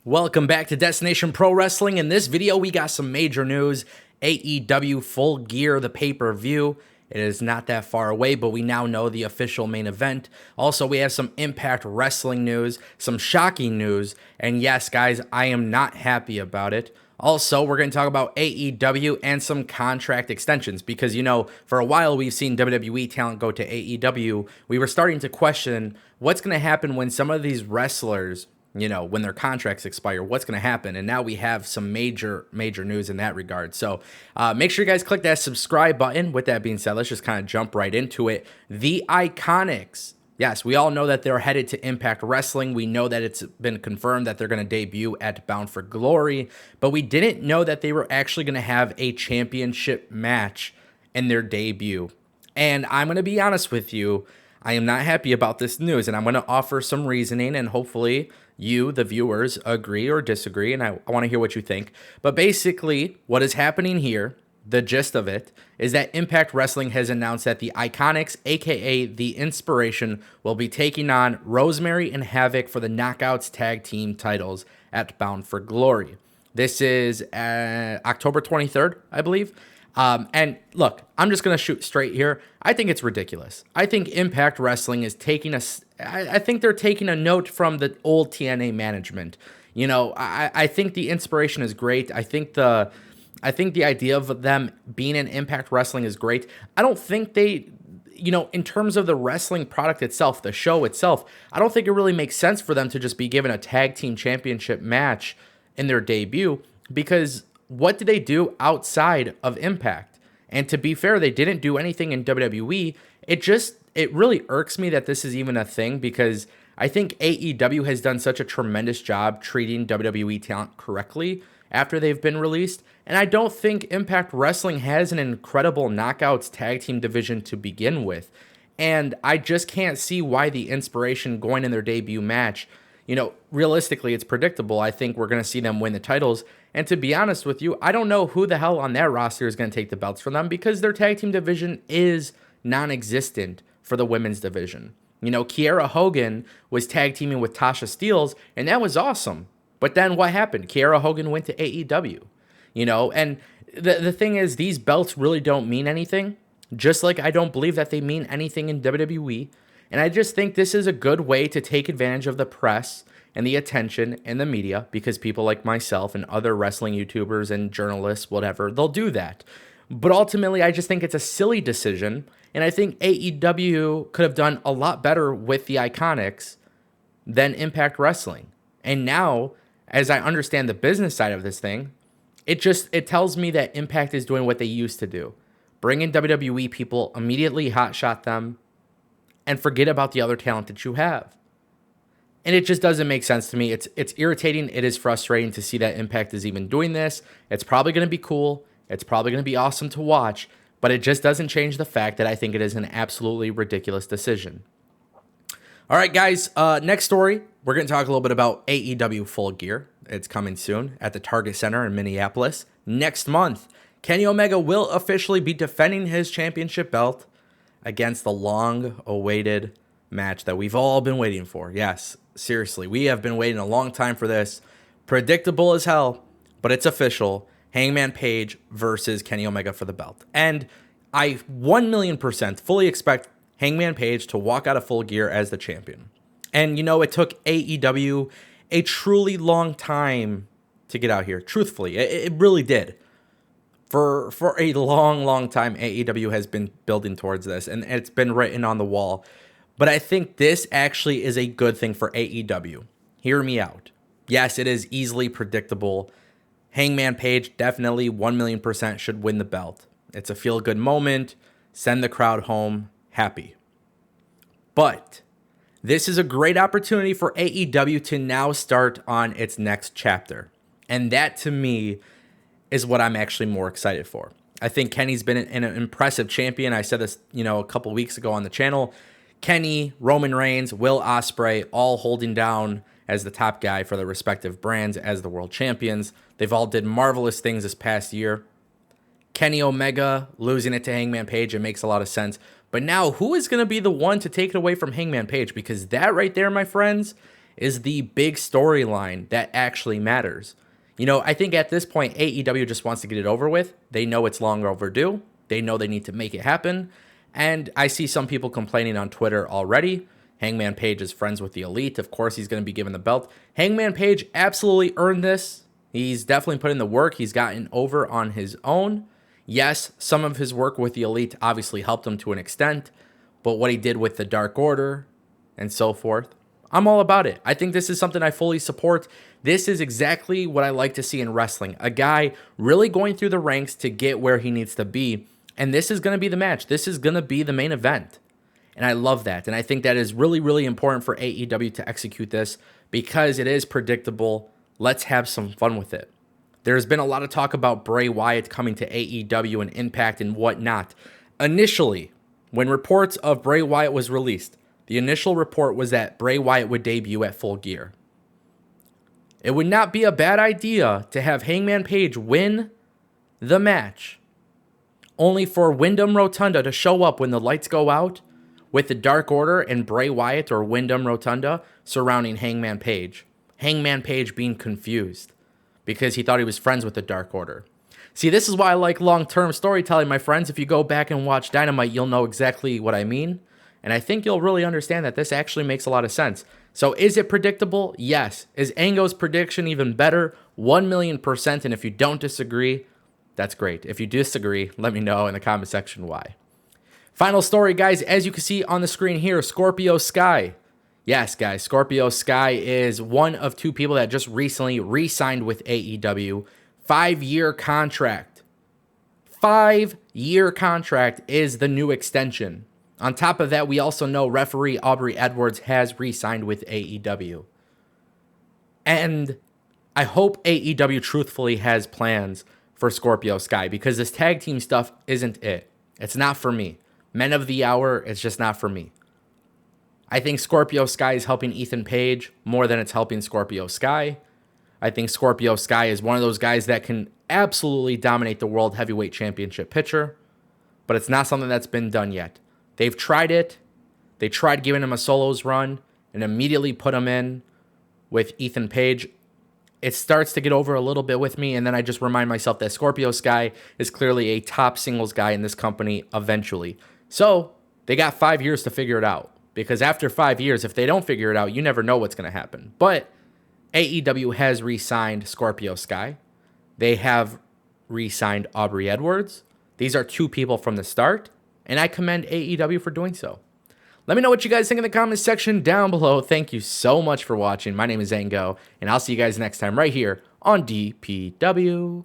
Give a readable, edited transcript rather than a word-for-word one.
Welcome back to Destination Pro Wrestling. In this video, we got some major news. AEW Full Gear, the pay-per-view. It is not that far away, but we now know the official main event. Also, we have some Impact Wrestling news, some shocking news, and yes, guys, I am not happy about it. Also, we're going to talk about AEW and some contract extensions because, you know, for a while we've seen WWE talent go to AEW. We were starting to question what's going to happen when some of these wrestlers, you know, when their contracts expire, what's going to happen? And now we have some major news in that regard. So make sure you guys click that subscribe button. With that being said, let's just kind of jump right into it. The Iconics. Yes, we all know that they're headed to Impact Wrestling. We know that it's been confirmed that they're going to debut at Bound for Glory, but we didn't know that they were actually going to have a championship match in their debut. And I'm going to be honest with you, I am not happy about this news, and I'm going to offer some reasoning, and hopefully you, the viewers, agree or disagree, and I want to hear what you think. But basically, what is happening here, the gist of it, is that Impact Wrestling has announced that the Iconics, aka The Inspiration, will be taking on Rosemary and Havoc for the Knockouts Tag Team titles at Bound for Glory. This is October 23rd, I believe. And look, I'm just going to shoot straight here. I think it's ridiculous. I think Impact Wrestling is taking I think they're taking a note from the old TNA management. You know, I think the Inspiration is great. I think the idea of them being in Impact Wrestling is great. I don't think they, you know, in terms of the wrestling product itself, the show itself, I don't think it really makes sense for them to just be given a tag team championship match in their debut, because what did they do outside of Impact? And to be fair, they didn't do anything in WWE. It really irks me that this is even a thing, because I think AEW has done such a tremendous job treating WWE talent correctly after they've been released. And I don't think Impact Wrestling has an incredible Knockouts tag team division to begin with. And I just can't see why the Inspiration going in their debut match, you know, realistically, it's predictable. I think we're going to see them win the titles. And to be honest with you, I don't know who the hell on that roster is going to take the belts from them, because their tag team division is non-existent for the women's division. You know, Kiera Hogan was tag teaming with Tasha Steelz, and that was awesome. But then what happened? Kiera Hogan went to AEW. You know, and the thing is, these belts really don't mean anything, just like I don't believe that they mean anything in WWE. And I just think this is a good way to take advantage of the press and the attention and the media, because people like myself and other wrestling YouTubers and journalists, whatever, they'll do that. But ultimately, I just think it's a silly decision, and I think AEW could have done a lot better with the Iconics than Impact Wrestling. And now, as I understand the business side of this thing, it tells me that Impact is doing what they used to do. Bring in WWE people, immediately hotshot them, and forget about the other talent that you have. And it just doesn't make sense to me. It's irritating. It is frustrating to see that Impact is even doing this. It's probably going to be cool. It's probably going to be awesome to watch, but it just doesn't change the fact that I think it is an absolutely ridiculous decision. All right, guys, next story. We're going to talk a little bit about AEW Full Gear. It's coming soon at the Target Center in Minneapolis. Next month, Kenny Omega will officially be defending his championship belt against the long-awaited match that we've all been waiting for. Yes, seriously, we have been waiting a long time for this. Predictable as hell, but it's official. Hangman Page versus Kenny Omega for the belt. And I 1,000,000% fully expect Hangman Page to walk out of Full Gear as the champion. And, you know, it took AEW a truly long time to get out here. Truthfully, it really did. For a long time, AEW has been building towards this, and it's been written on the wall. But I think this actually is a good thing for AEW. Hear me out. Yes, it is easily predictable. Hangman Page definitely 1,000,000% should win the belt. It's a feel-good moment. Send the crowd home happy. But this is a great opportunity for AEW to now start on its next chapter. And that, to me, is what I'm actually more excited for. I think Kenny's been an impressive champion. I said this, you know, a couple weeks ago on the channel. Kenny, Roman Reigns, Will Ospreay, all holding down as the top guy for their respective brands as the world champions. They've all did marvelous things this past year. Kenny Omega losing it to Hangman Page, it makes a lot of sense. But now, who is going to be the one to take it away from Hangman Page? Because that right there, my friends, is the big storyline that actually matters. You know, I think at this point, AEW just wants to get it over with. They know it's long overdue. They know they need to make it happen. And I see some people complaining on Twitter already. Hangman Page is friends with the Elite. Of course, he's going to be given the belt. Hangman Page absolutely earned this. He's definitely put in the work. He's gotten over on his own. Yes, some of his work with the Elite obviously helped him to an extent, but what he did with the Dark Order and so forth, I'm all about it. I think this is something I fully support. This is exactly what I like to see in wrestling. A guy really going through the ranks to get where he needs to be. And this is going to be the match. This is going to be the main event. And I love that. And I think that is really, really important for AEW to execute this because it is predictable. Let's have some fun with it. There's been a lot of talk about Bray Wyatt coming to AEW and Impact and whatnot. Initially, when reports of Bray Wyatt was released, the initial report was that Bray Wyatt would debut at Full Gear. It would not be a bad idea to have Hangman Page win the match, only for Wyndham Rotunda to show up when the lights go out with the Dark Order and Bray Wyatt or Wyndham Rotunda surrounding Hangman Page. Hangman Page being confused because he thought he was friends with the Dark Order. See, this is why I like long-term storytelling, my friends. If you go back and watch Dynamite, you'll know exactly what I mean. And I think you'll really understand that this actually makes a lot of sense. So is it predictable? Yes. Is Ango's prediction even better? 1,000,000%. And if you don't disagree, that's great. If you disagree, let me know in the comment section why. Final story, guys. As you can see on the screen here, Scorpio Sky. Yes, guys, Scorpio Sky is one of two people that just recently re-signed with AEW. 5-year contract. 5-year contract is the new extension. On top of that, we also know referee Aubrey Edwards has re-signed with AEW. And I hope AEW truthfully has plans for Scorpio Sky because this tag team stuff isn't it. It's not for me. Men of the Hour, it's just not for me. I think Scorpio Sky is helping Ethan Page more than it's helping Scorpio Sky. I think Scorpio Sky is one of those guys that can absolutely dominate the World Heavyweight Championship picture, but it's not something that's been done yet. They've tried it. They tried giving him a solos run and immediately put him in with Ethan Page. It starts to get over a little bit with me, and then I just remind myself that Scorpio Sky is clearly a top singles guy in this company eventually. So they got 5 years to figure it out, because after 5 years, if they don't figure it out, you never know what's going to happen. But AEW has re-signed Scorpio Sky. They have re-signed Aubrey Edwards. These are two people from the start, and I commend AEW for doing so. Let me know what you guys think in the comments section down below. Thank you so much for watching. My name is Ango, and I'll see you guys next time right here on DPW.